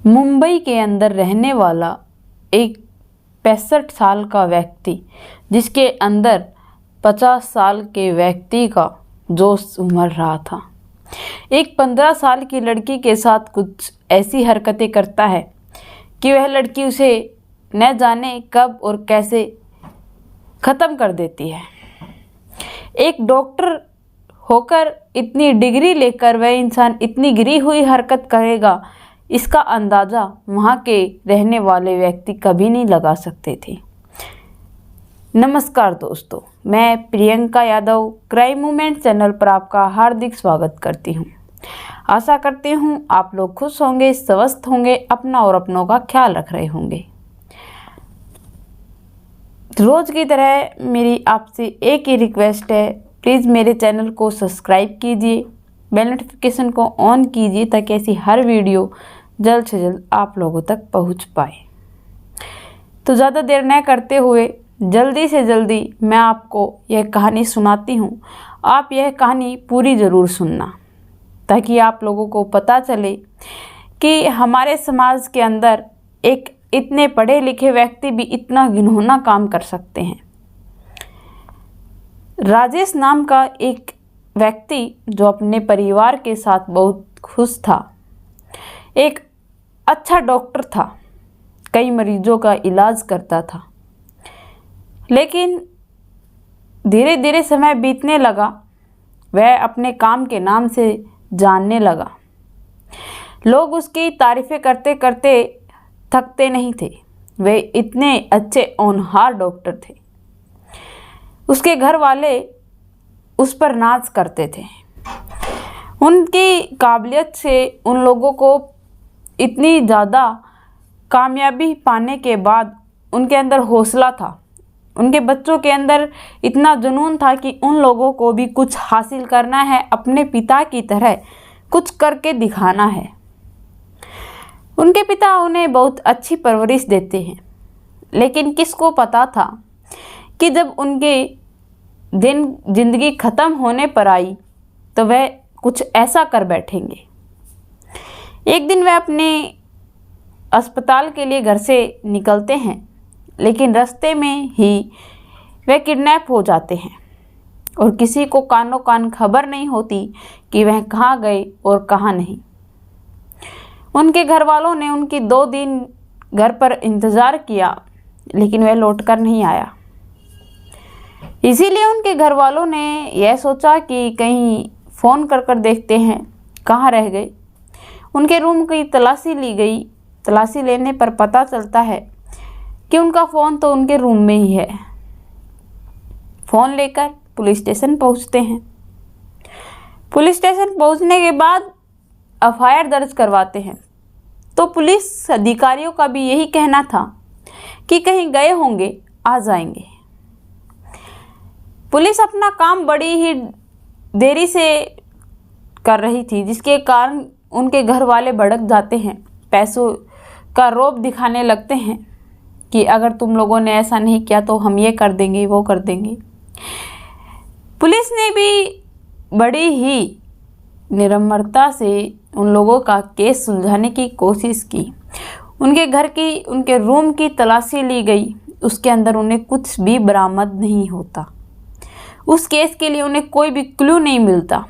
मुंबई के अंदर रहने वाला एक 65 साल का व्यक्ति, जिसके अंदर 50 साल के व्यक्ति का जोश उमड़ रहा था, एक 15 साल की लड़की के साथ कुछ ऐसी हरकतें करता है कि वह लड़की उसे न जाने कब और कैसे ख़त्म कर देती है। एक डॉक्टर होकर इतनी डिग्री लेकर वह इंसान इतनी गिरी हुई हरकत करेगा, इसका अंदाज़ा वहाँ के रहने वाले व्यक्ति कभी नहीं लगा सकते थे। नमस्कार दोस्तों, मैं Priyanka Yadav crime movement channel पर आपका हार्दिक स्वागत करती हूँ। आशा करती हूँ आप लोग खुश होंगे, स्वस्थ होंगे, अपना और अपनों का ख्याल रख रहे होंगे। रोज़ की तरह मेरी आपसे एक ही रिक्वेस्ट है, प्लीज़ मेरे चैनल को सब्सक्राइब कीजिए, बेल नोटिफिकेशन को ऑन कीजिए ताकि ऐसी हर वीडियो जल्द से जल्द आप लोगों तक पहुंच पाए। तो ज़्यादा देर न करते हुए जल्दी से जल्दी मैं आपको यह कहानी सुनाती हूं। आप यह कहानी पूरी ज़रूर सुनना ताकि आप लोगों को पता चले कि हमारे समाज के अंदर एक इतने पढ़े लिखे व्यक्ति भी इतना घिनौना काम कर सकते हैं। राजेश नाम का एक व्यक्ति जो अपने परिवार के साथ बहुत खुश था, एक अच्छा डॉक्टर था, कई मरीजों का इलाज करता था, लेकिन धीरे धीरे समय बीतने लगा, वह अपने काम के नाम से जानने लगा। लोग उसकी तारीफ़ें करते करते थकते नहीं थे। वे इतने अच्छे होनहार डॉक्टर थे, उसके घर वाले उस पर नाज करते थे। उनकी काबिलियत से उन लोगों को इतनी ज़्यादा कामयाबी पाने के बाद उनके अंदर हौसला था, उनके बच्चों के अंदर इतना जुनून था कि उन लोगों को भी कुछ हासिल करना है, अपने पिता की तरह कुछ करके दिखाना है। उनके पिता उन्हें बहुत अच्छी परवरिश देते हैं, लेकिन किसको पता था कि जब उनके दिन जिंदगी ख़त्म होने पर आई तो वह कुछ ऐसा कर बैठेंगे। एक दिन वह अपने अस्पताल के लिए घर से निकलते हैं, लेकिन रास्ते में ही वह किडनैप हो जाते हैं और किसी को कानों कान खबर नहीं होती कि वह कहाँ गए और कहाँ नहीं। उनके घर वालों ने उनकी 2 दिन घर पर इंतज़ार किया, लेकिन वह लौट कर नहीं आया। इसीलिए उनके घर वालों ने यह सोचा कि कहीं फ़ोन कर देखते हैं कहाँ रह गए। उनके रूम की तलाशी ली गई। तलाशी लेने पर पता चलता है कि उनका फ़ोन तो उनके रूम में ही है। फ़ोन लेकर पुलिस स्टेशन पहुंचते हैं। पुलिस स्टेशन पहुंचने के बाद एफआईआर दर्ज करवाते हैं। तो पुलिस अधिकारियों का भी यही कहना था कि कहीं गए होंगे, आ जाएंगे। पुलिस अपना काम बड़ी ही देरी से कर रही थी, जिसके कारण उनके घर वाले भड़क जाते हैं, पैसों का रौब दिखाने लगते हैं कि अगर तुम लोगों ने ऐसा नहीं किया तो हम ये कर देंगे, वो कर देंगे। पुलिस ने भी बड़ी ही निर्ममता से उन लोगों का केस सुलझाने की कोशिश की। उनके घर की, उनके रूम की तलाशी ली गई, उसके अंदर उन्हें कुछ भी बरामद नहीं होता। उस केस के लिए उन्हें कोई भी क्लू नहीं मिलता।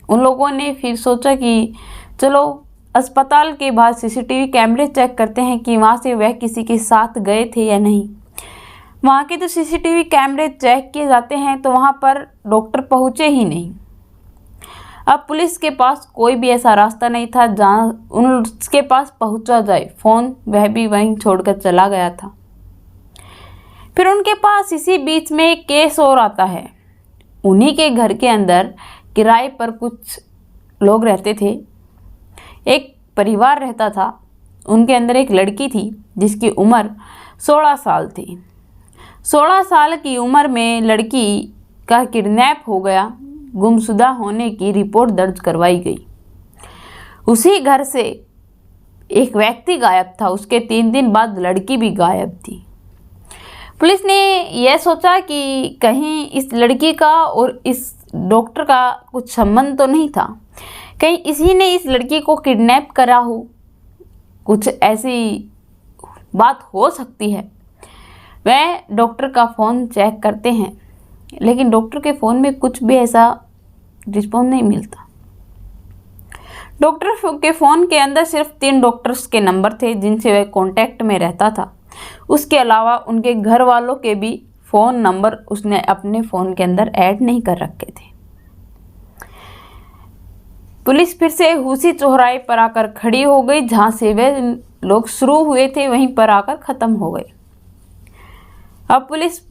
उन लोगों ने फिर सोचा कि चलो अस्पताल के बाहर सीसीटीवी कैमरे चेक करते हैं कि वहाँ से वह किसी के साथ गए थे या नहीं। वहाँ के तो सीसीटीवी कैमरे चेक किए जाते हैं तो वहाँ पर डॉक्टर पहुँचे ही नहीं। अब पुलिस के पास कोई भी ऐसा रास्ता नहीं था जहाँ उनके पास पहुँचा जाए। फ़ोन वह भी वहीं छोड़कर चला गया था। फिर उनके पास इसी बीच में एक केस और आता है। उन्हीं के घर के अंदर किराए पर कुछ लोग रहते थे, एक परिवार रहता था। उनके अंदर एक लड़की थी जिसकी उम्र 16 साल थी। 16 साल की उम्र में लड़की का किडनैप हो गया, गुमशुदा होने की रिपोर्ट दर्ज करवाई गई। उसी घर से एक व्यक्ति गायब था, उसके 3 दिन बाद लड़की भी गायब थी। पुलिस ने यह सोचा कि कहीं इस लड़की का और इस डॉक्टर का कुछ संबंध तो नहीं था, कहीं इसी ने इस लड़की को किडनैप करा हो कुछ ऐसी बात हो सकती है। वह डॉक्टर का फ़ोन चेक करते हैं, लेकिन डॉक्टर के फ़ोन में कुछ भी ऐसा रिस्पॉन्स नहीं मिलता। डॉक्टर के फ़ोन के अंदर सिर्फ 3 डॉक्टर्स के नंबर थे जिनसे वह कांटेक्ट में रहता था। उसके अलावा उनके घर वालों के भी फ़ोन नंबर उसने अपने फ़ोन के अंदर ऐड नहीं कर रखे थे। पुलिस फिर से उसी चौराहे पर आकर खड़ी हो गई जहाँ से वे लोग शुरू हुए थे, वहीं पर आकर ख़त्म हो गए। अब पुलिस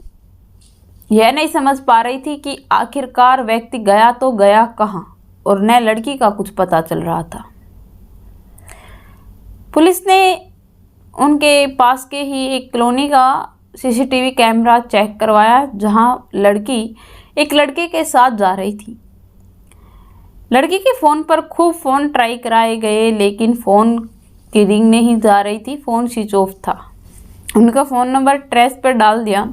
यह नहीं समझ पा रही थी कि आखिरकार व्यक्ति गया तो गया कहाँ, और न लड़की का कुछ पता चल रहा था। पुलिस ने उनके पास के ही एक कॉलोनी का सीसीटीवी कैमरा चेक करवाया जहां लड़की एक लड़के के साथ जा रही थी। लड़की के फ़ोन पर खूब फ़ोन ट्राई कराए गए, लेकिन फ़ोन की रिंग नहीं जा रही थी, फ़ोन स्विच ऑफ था। उनका फ़ोन नंबर ट्रेस पर डाल दिया।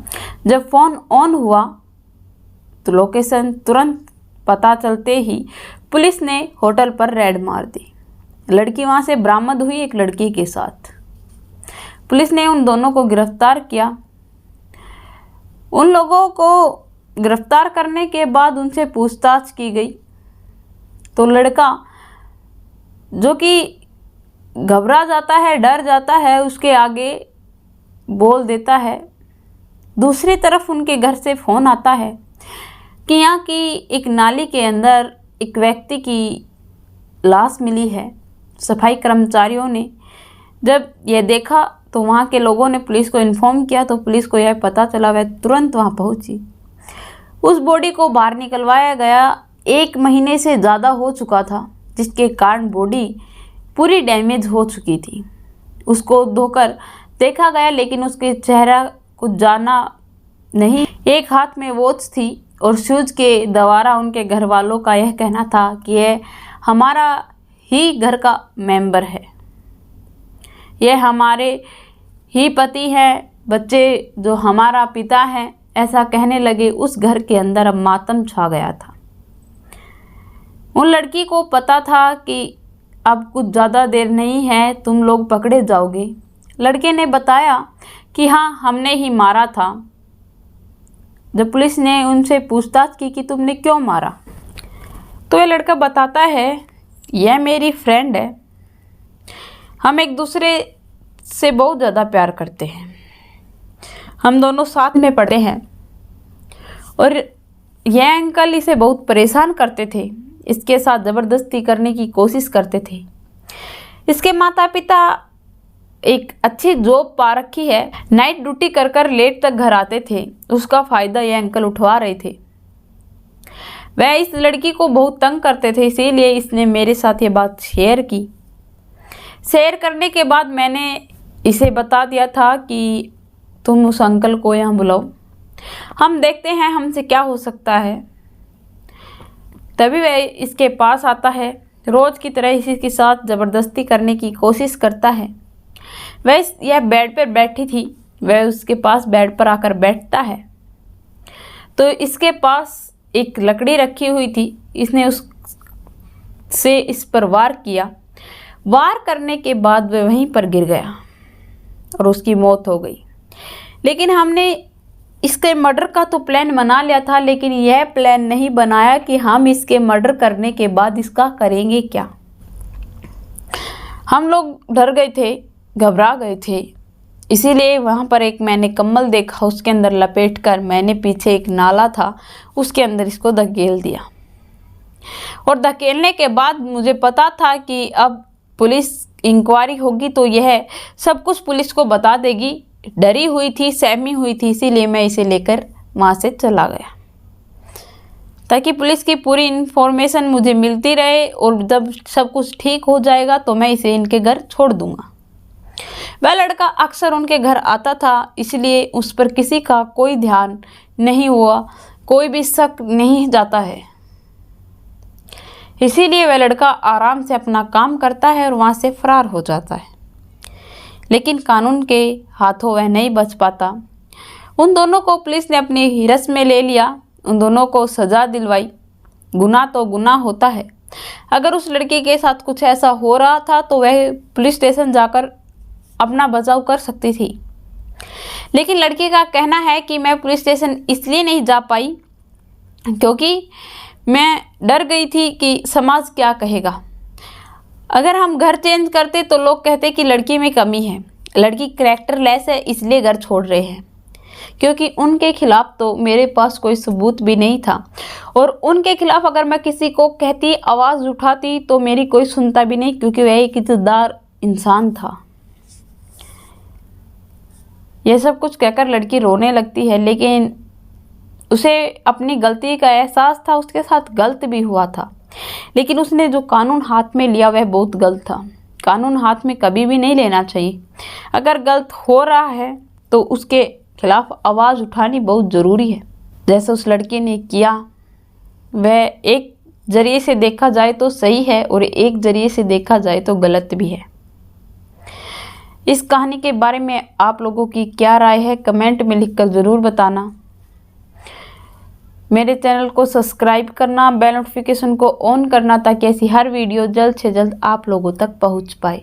जब फ़ोन ऑन हुआ तो लोकेशन तुरंत पता चलते ही पुलिस ने होटल पर रेड मार दी। लड़की वहां से बरामद हुई एक लड़की के साथ। पुलिस ने उन दोनों को गिरफ्तार किया। उन लोगों को गिरफ्तार करने के बाद उनसे पूछताछ की गई तो लड़का, जो कि घबरा जाता है, डर जाता है, उसके आगे बोल देता है। दूसरी तरफ उनके घर से फ़ोन आता है कि यहाँ की एक नाली के अंदर एक व्यक्ति की लाश मिली है। सफाई कर्मचारियों ने जब यह देखा तो वहाँ के लोगों ने पुलिस को इन्फॉर्म किया, तो पुलिस को यह पता चला, वह तुरंत वहाँ पहुँची। उस बॉडी को बाहर निकलवाया गया। 1 महीने से ज़्यादा हो चुका था, जिसके कारण बॉडी पूरी डैमेज हो चुकी थी। उसको धोकर देखा गया, लेकिन उसके चेहरा कुछ जाना नहीं। एक हाथ में वॉच थी और शूज के द्वारा उनके घर वालों का यह कहना था कि यह हमारा ही घर का मेंबर है, यह हमारे ही पति हैं, बच्चे जो हमारा पिता है, ऐसा कहने लगे। उस घर के अंदर अब मातम छा गया था। उन लड़की को पता था कि अब कुछ ज़्यादा देर नहीं है, तुम लोग पकड़े जाओगे। लड़के ने बताया कि हाँ, हमने ही मारा था। जब पुलिस ने उनसे पूछताछ की कि तुमने क्यों मारा, तो ये लड़का बताता है, यह मेरी फ्रेंड है, हम एक दूसरे से बहुत ज़्यादा प्यार करते हैं, हम दोनों साथ में पढ़ते हैं और यह अंकल इसे बहुत परेशान करते थे, इसके साथ ज़बरदस्ती करने की कोशिश करते थे। इसके माता पिता एक अच्छी जॉब पा रखी है, नाइट ड्यूटी कर कर लेट तक घर आते थे, उसका फ़ायदा यह अंकल उठवा रहे थे। वह इस लड़की को बहुत तंग करते थे, इसीलिए इसने मेरे साथ ये बात शेयर की। शेयर करने के बाद मैंने इसे बता दिया था कि तुम उस अंकल को यहाँ बुलाओ, हम देखते हैं हमसे क्या हो सकता है। तभी वह इसके पास आता है, रोज़ की तरह इसी के साथ ज़बरदस्ती करने की कोशिश करता है। वह यह बेड पर बैठी थी, वह उसके पास बेड पर आकर बैठता है तो इसके पास एक लकड़ी रखी हुई थी, इसने उससे इस पर वार किया। वार करने के बाद वह वहीं पर गिर गया और उसकी मौत हो गई। लेकिन हमने इसके मर्डर का तो प्लान बना लिया था, लेकिन यह प्लान नहीं बनाया कि हम इसके मर्डर करने के बाद इसका करेंगे क्या। हम लोग डर गए थे, घबरा गए थे, इसीलिए वहाँ पर एक मैंने कम्बल देखा, उसके अंदर लपेटकर मैंने पीछे एक नाला था उसके अंदर इसको धकेल दिया। और धकेलने के बाद मुझे पता था कि अब पुलिस इंक्वायरी होगी तो यह सब कुछ पुलिस को बता देगी। डरी हुई थी, सहमी हुई थी, इसीलिए मैं इसे लेकर वहाँ से चला गया ताकि पुलिस की पूरी इन्फॉर्मेशन मुझे मिलती रहे और जब सब कुछ ठीक हो जाएगा तो मैं इसे इनके घर छोड़ दूँगा। वह लड़का अक्सर उनके घर आता था, इसलिए उस पर किसी का कोई ध्यान नहीं हुआ, कोई भी शक नहीं जाता है। इसीलिए वह लड़का आराम से अपना काम करता है और वहाँ से फरार हो जाता है। लेकिन कानून के हाथों वह नहीं बच पाता। उन दोनों को पुलिस ने अपनी हिरासत में ले लिया, उन दोनों को सज़ा दिलवाई। गुनाह तो गुनाह होता है, अगर उस लड़की के साथ कुछ ऐसा हो रहा था तो वह पुलिस स्टेशन जाकर अपना बचाव कर सकती थी। लेकिन लड़की का कहना है कि मैं पुलिस स्टेशन इसलिए नहीं जा पाई क्योंकि मैं डर गई थी कि समाज क्या कहेगा। अगर हम घर चेंज करते तो लोग कहते कि लड़की में कमी है, लड़की कैरेक्टरलेस है इसलिए घर छोड़ रहे हैं। क्योंकि उनके खिलाफ तो मेरे पास कोई सबूत भी नहीं था और उनके खिलाफ अगर मैं किसी को कहती, आवाज़ उठाती तो मेरी कोई सुनता भी नहीं, क्योंकि वह एक इज्जतदार इंसान था। यह सब कुछ कहकर लड़की रोने लगती है, लेकिन उसे अपनी गलती का एहसास था। उसके साथ गलत भी हुआ था, लेकिन उसने जो कानून हाथ में लिया वह बहुत गलत था। कानून हाथ में कभी भी नहीं लेना चाहिए। अगर गलत हो रहा है तो उसके खिलाफ आवाज़ उठानी बहुत ज़रूरी है। जैसे उस लड़की ने किया, वह एक जरिए से देखा जाए तो सही है और एक जरिए से देखा जाए तो गलत भी है। इस कहानी के बारे में आप लोगों की क्या राय है कमेंट में लिखकर ज़रूर बताना। मेरे चैनल को सब्सक्राइब करना, बेल नोटिफिकेशन को ऑन करना ताकि ऐसी हर वीडियो जल्द से जल्द आप लोगों तक पहुंच पाए।